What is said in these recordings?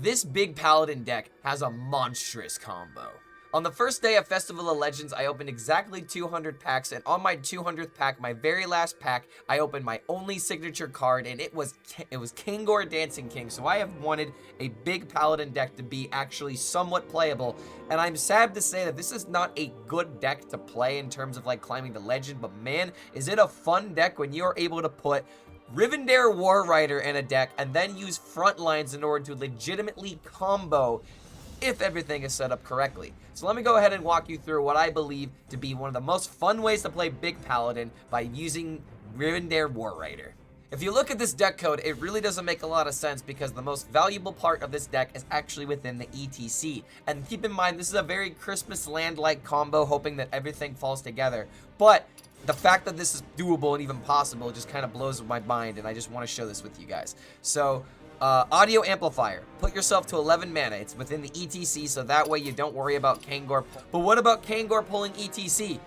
This big Paladin deck has a monstrous combo. On the first day of Festival of Legends, I opened exactly 200 packs, and on my 200th pack, my very last pack, I opened my only signature card, and it was Kangor Dancing King. So I have wanted a big Paladin deck to be actually somewhat playable, and I'm sad to say that this is not a good deck to play in terms of like climbing the legend, but man, is it a fun deck when you're able to put Rivendare War Rider in a deck and then use front lines in order to legitimately combo if everything is set up correctly. So let me go ahead and walk you through what I believe to be one of the most fun ways to play Big Paladin by using Rivendare War Rider. If you look at this deck code, it really doesn't make a lot of sense because the most valuable part of this deck is actually within the ETC. And keep in mind, this is a very Christmas land-like combo, hoping that everything falls together. But the fact that this is doable and even possible just kind of blows my mind, and I just want to show this with you guys. So, audio amplifier. Put yourself to 11 mana. It's within the ETC, so that way you don't worry about Kangor. But what about Kangor pulling ETC?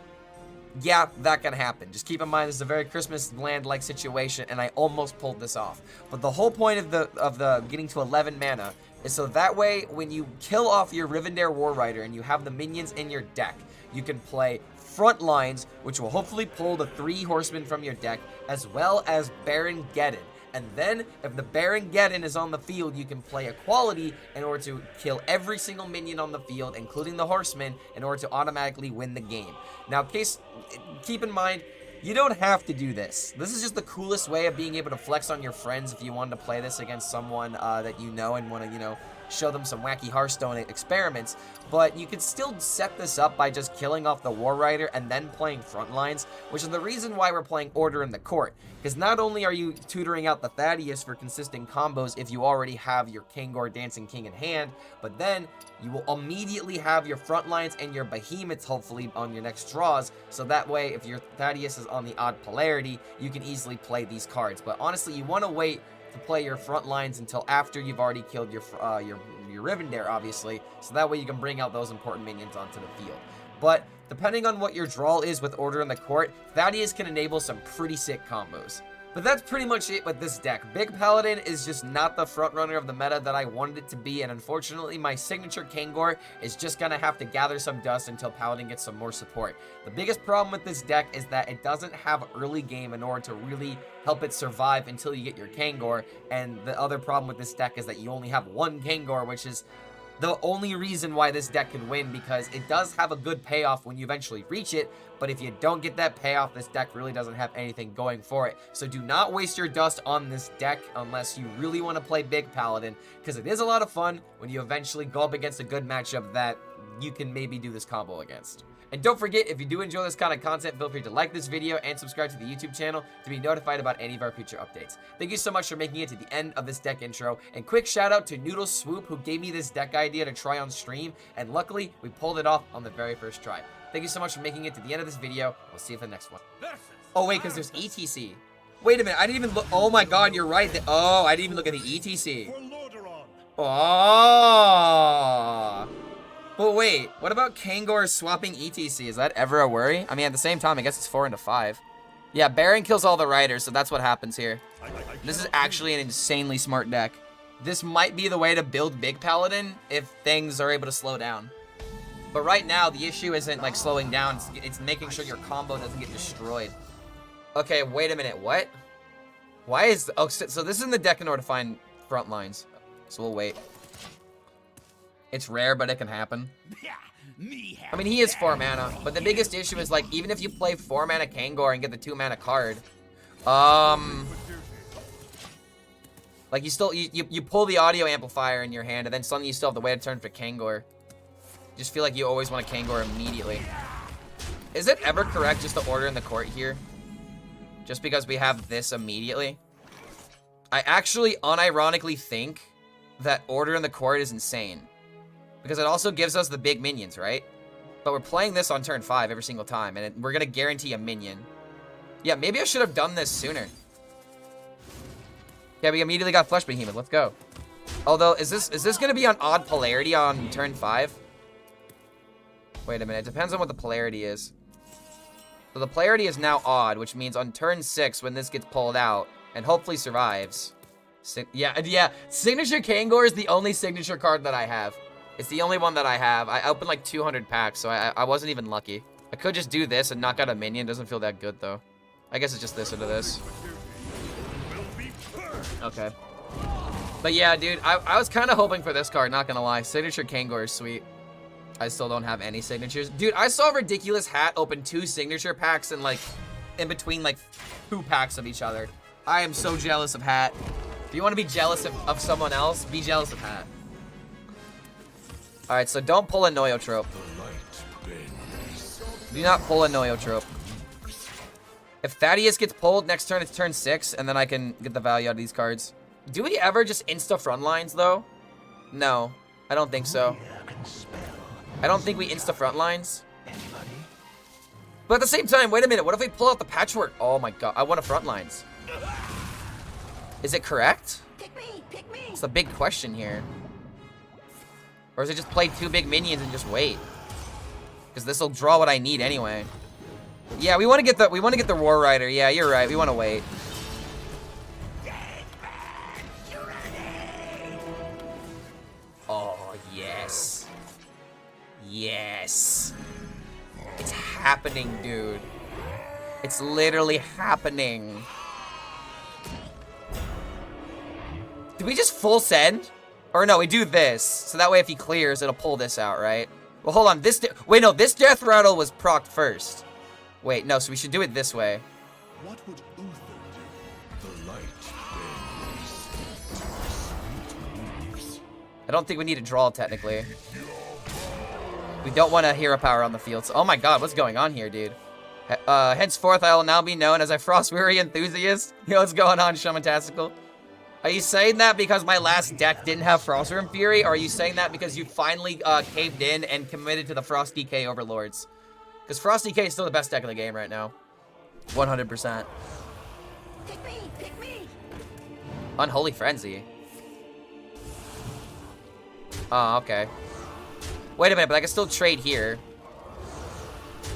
Yeah, that can happen. Just keep in mind this is a very Christmas land-like situation, and I almost pulled this off. But the whole point of the getting to 11 mana is so that way when you kill off your Rivendare War Rider and you have the minions in your deck, you can play front lines, which will hopefully pull the 3 horsemen from your deck, as well as Baron Geddon. And then, if the Baron Geddon is on the field, you can play Equality in order to kill every single minion on the field, including the horsemen, in order to automatically win the game. Now, keep in mind, you don't have to do this. This is just the coolest way of being able to flex on your friends if you wanted to play this against someone that you know and want to, show them some wacky Hearthstone experiments. But you could still set this up by just killing off the War Rider and then playing front lines, which is the reason why we're playing Order in the Court. Because not only are you tutoring out the Thaddeus for consistent combos if you already have your Kangor Dancing King in hand, but then you will immediately have your front lines and your behemoths hopefully on your next draws, so that way if your Thaddeus is on the odd polarity, you can easily play these cards. But honestly, you want to wait to play your front lines until after you've already killed your Rivendare, obviously, so that way you can bring out those important minions onto the field. But depending on what your draw is with Order in the Court, Thaddeus can enable some pretty sick combos. But that's pretty much it with this deck. Big Paladin is just not the front runner of the meta that I wanted it to be, and unfortunately my signature Kangor is just gonna have to gather some dust until Paladin gets some more support. The biggest problem with this deck is that it doesn't have early game in order to really help it survive until you get your Kangor, and the other problem with this deck is that you only have one Kangor, which is the only reason why this deck can win, because it does have a good payoff when you eventually reach it, but if you don't get that payoff, this deck really doesn't have anything going for it. So do not waste your dust on this deck unless you really want to play Big Paladin, because it is a lot of fun when you eventually go up against a good matchup that you can maybe do this combo against. And don't forget, if you do enjoy this kind of content, feel free to like this video and subscribe to the YouTube channel to be notified about any of our future updates. Thank you so much for making it to the end of this deck intro, and quick shout out to Noodleswoop who gave me this deck idea to try on stream, and luckily we pulled it off on the very first try. Thank you so much for making it to the end of this video. We'll see you for the next one. Oh wait, because there's ETC. Wait a minute, I didn't even look. Oh my god, you're right. Oh, I didn't even look at the ETC. Oh. But wait, what about Kangor swapping ETC? Is that ever a worry? I mean, at the same time, I guess it's 4 into 5. Yeah, Baron kills all the riders, so that's what happens here. This is actually an insanely smart deck. This might be the way to build Big Paladin if things are able to slow down. But right now, the issue isn't like slowing down, it's making sure your combo doesn't get destroyed. Okay, wait a minute, what? Why is, oh, so this is in the deck in order to find front lines. So we'll wait. It's rare, but it can happen. I mean, he is 4 mana, but the biggest issue is, like, even if you play 4 mana Kangor and get the 2 mana card, like, you still, you pull the audio amplifier in your hand, and then suddenly you still have to wait a turn for Kangor. Just feel like you always want a Kangor immediately. Is it ever correct just to Order in the Court here? Just because we have this immediately? I actually unironically think that Order in the Court is insane. Because it also gives us the big minions, right? But we're playing this on turn 5 every single time, and we're gonna guarantee a minion. Yeah, maybe I should have done this sooner. Yeah, we immediately got Flesh Behemoth. Let's go. Although, is this gonna be on odd polarity on turn 5? Wait a minute. It depends on what the polarity is. So the polarity is now odd, which means on turn 6, when this gets pulled out, and hopefully survives, Yeah. Signature Kangor is the only signature card that I have. It's the only one that I have. I opened like 200 packs, so I wasn't even lucky. I could just do this and knock out a minion. Doesn't feel that good, though. I guess it's just this into this. Okay. But yeah, dude, I was kind of hoping for this card, not gonna lie. Signature Kangor is sweet. I still don't have any signatures. Dude, I saw Ridiculous Hat open 2 signature packs and like in between like 2 packs of each other. I am so jealous of Hat. If you want to be jealous of someone else, be jealous of Hat. Alright, so don't pull a Noyotrope. Do not pull a Noyotrope. If Thaddeus gets pulled, next turn it's turn 6, and then I can get the value out of these cards. Do we ever just insta front lines, though? No, I don't think so. I don't think we insta front lines. But at the same time, wait a minute, what if we pull out the patchwork? Oh my god, I want a front lines. Is it correct? Pick me, pick me. It's a big question here. Or is it just play 2 big minions and just wait? Because this will draw what I need anyway. Yeah, we want to get the War Rider. Yeah, you're right. We want to wait. Oh, yes. Yes. It's happening, dude. It's literally happening. Do we just full send? Or no, we do this. So that way if he clears, it'll pull this out, right? Well, hold on. Wait, no, this Death Rattle was procced first. Wait, no, so we should do it this way. What would Uther do? The light bends. I don't think we need to draw, technically. We don't want a hero power on the field. So, oh my god, what's going on here, dude? Henceforth, I will now be known as a Frost Weary enthusiast. You know what's going on, Shamatastical? Are you saying that because my last deck didn't have Frostworm Fury, or are you saying that because you finally caved in and committed to the Frost DK Overlords? Because Frost DK is still the best deck in the game right now. 100%. Pick me, pick me. Unholy Frenzy. Oh, okay. Wait a minute, but I can still trade here.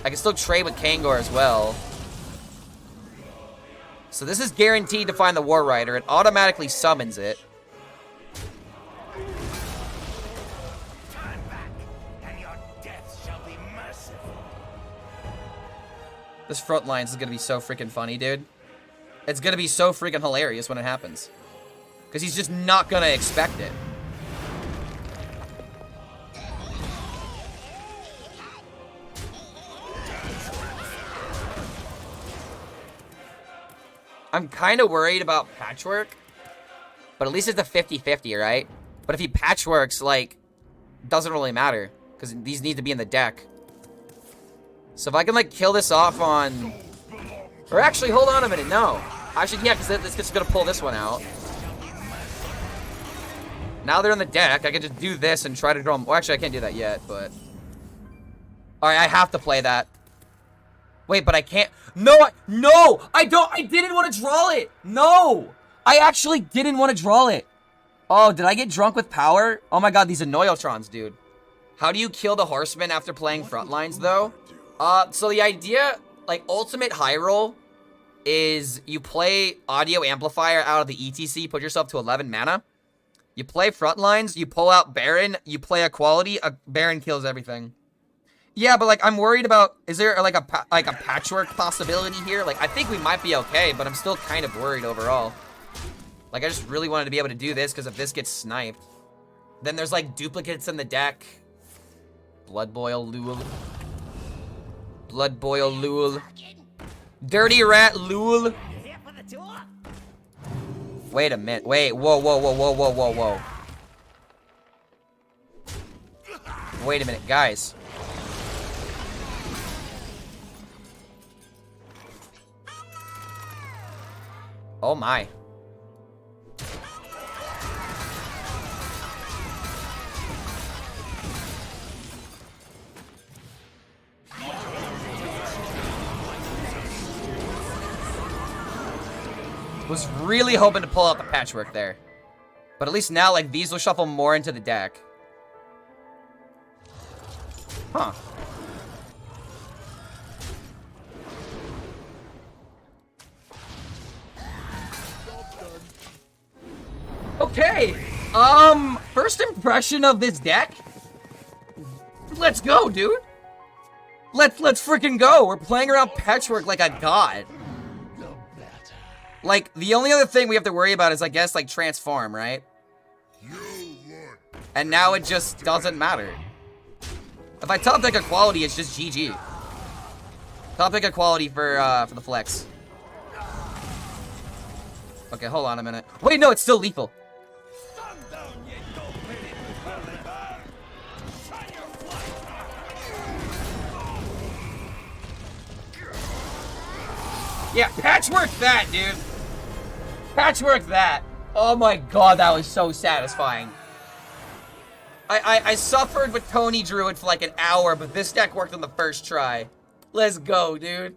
I can still trade with Kangor as well. So this is guaranteed to find the War Rider. It automatically summons it. Turn back, and your death shall be merciful. This front lines is gonna be so freaking funny, dude. It's gonna be so freaking hilarious when it happens. Because he's just not gonna expect it. I'm kind of worried about Patchwork, but at least it's a 50-50, right? But if he Patchworks, like, doesn't really matter, because these need to be in the deck. So if I can, like, kill this off on... Or actually, hold on a minute, no. Actually, yeah, because this is going to pull this one out. Now they're in the deck, I can just do this and try to draw them. Well, actually, I can't do that yet, but... Alright, I have to play that. Wait, but I can't. No, I didn't want to draw it. No, I actually didn't want to draw it. Oh, did I get drunk with power? Oh my god, these Annoyotrons, dude. How do you kill the Horseman after playing Frontlines, though? So the idea, like, ultimate high roll is you play Audio Amplifier out of the ETC, put yourself to 11 mana. You play Frontlines, you pull out Baron, you play a quality, a Baron kills everything. Yeah, but, like, I'm worried about, is there, like, a patchwork possibility here? Like, I think we might be okay, but I'm still kind of worried overall. Like, I just really wanted to be able to do this, because if this gets sniped, then there's, like, duplicates in the deck. Blood Boil Lul. Blood Boil Lul. Dirty Rat Lul. Wait a minute. Wait, whoa. Wait a minute, guys. Oh my. Was really hoping to pull out the Patchwork there. But at least now, like, these will shuffle more into the deck. Huh. Okay. First impression of this deck. Let's go, dude. Let's freaking go. We're playing around Patchwork like a god. Like, the only other thing we have to worry about is, I guess, like, transform, right? And now it just doesn't matter. If I top deck equality, it's just GG. Top deck equality for the flex. Okay, hold on a minute. Wait, no, it's still lethal. Yeah, patchwork that, dude. Patchwork that. Oh my god, that was so satisfying. I suffered with Tony Druid for like an hour, but this deck worked on the first try. Let's go, dude.